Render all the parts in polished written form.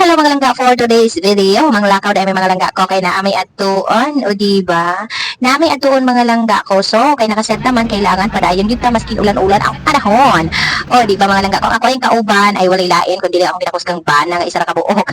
Hello mga langga, for today's video, mga lakaw dahil may mga langga ko kay naamay atuon, o diba? Naamay atuon mga langga ko, so kay nakaset naman kailangan padayon yun ta maskin ulan-ulan ang panahon. O diba mga langga ko, ako yung kauban ay walay lain kundi akong ginakos kang bana nga isa ra ka buok.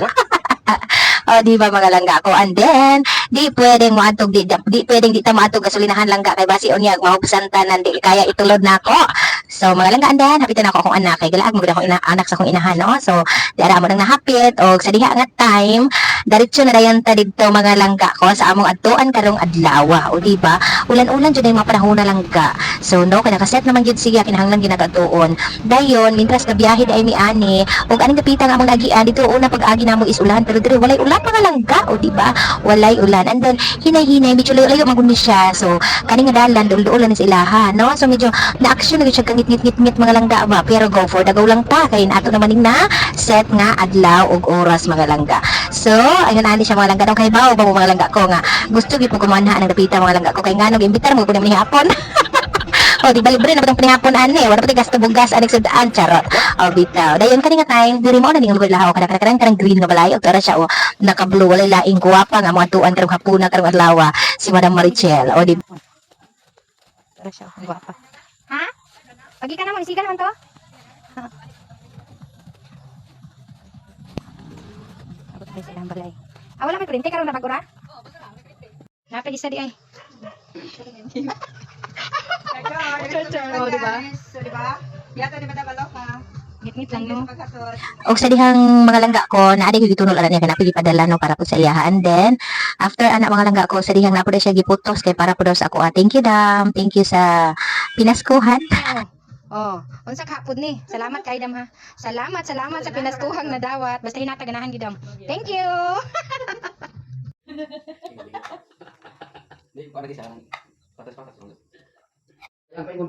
O di ba mga langga ko, and then di pwedeng maatog di pwedeng di ta maatog gasolinahan langga kay basi unya mahubsan tanan di kaya itulod nako. So mga langga, and then hapitan ako akong anak kay galaag mo gid ako anak sa akong inahan, no? So di ara mo nang nahapit og sa diha nga time diretso na dayon ta didto mga langga ko sa among adtuan karong adlaw. O di ba ulan-ulan jud ay mga panahon na langga. So no kay nakaset naman gid siya kinahanglan ginagatuon dayon mintras gabiyahe ay mi ani og aning kapita nga among nagian dito una pag-agi namo is ulan pero dire walay ulan mga langga, o di ba walay ulan, and then hinay-hinay medyo layo maguni siya. So kani nga dalan dul-dulan sa ilaha, no? So medyo na-action na siya kangit-ngit mga langga ba, pero go for the go lang ta kay ato naman ning na set nga adlaw og oras mga langga. So ayun ani siya mga langga, daw kay bawo ba mo mga langga ko nga gusto gyud ko kumanha ang napita mga langga ko kay ngano imbitar mo ko ni hapon. O di ba libre na batong pinihapon ani wala pati gasto bugas aning sudaan charot. O bitaw dayon kani nga time diri mo na ning lugar lahaw kada green nga balay og tara siya o naka blue walay laing guwapa nga mga tuan karong hapuna karong adlaw si Madam Marichel. O di tara siya guwapa. Ha? Pagi ka naman, isigan naman to? Abot pa silang balay. Ah, wala may printe karon na bagura? Napag isa di ay. Oh, diba? So, diba? Yato, diba nabalok, ha? Ngit-ngit lang no. Og sa dihang mga langga ko na adi ko gitunol ala niya kana pigipadala no para po sa iya, and then after anak mga langga ko sa dihang na po siya giputos kay para po daw sa ako. Thank you dam, thank you sa pinaskuhan. Oh, unsa ka hapon ni? Salamat kay dam ha. Salamat sa pinaskuhang na dawat. Basta hinataganahan gid dam. Thank you.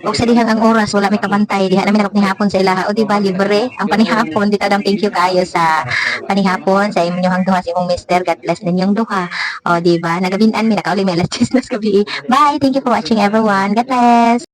Og sa dihang ang oras wala may kabantay diha namin ako nihapon sa ilaha, o di ba libre ang panihapon dito dam. Thank you kayo sa panihapon sa inyong duha sa imong mister, God bless ninyong duha. O di ba nagabinan mi nakauli may alas 10 na gabi. Bye, thank you for watching everyone, God bless.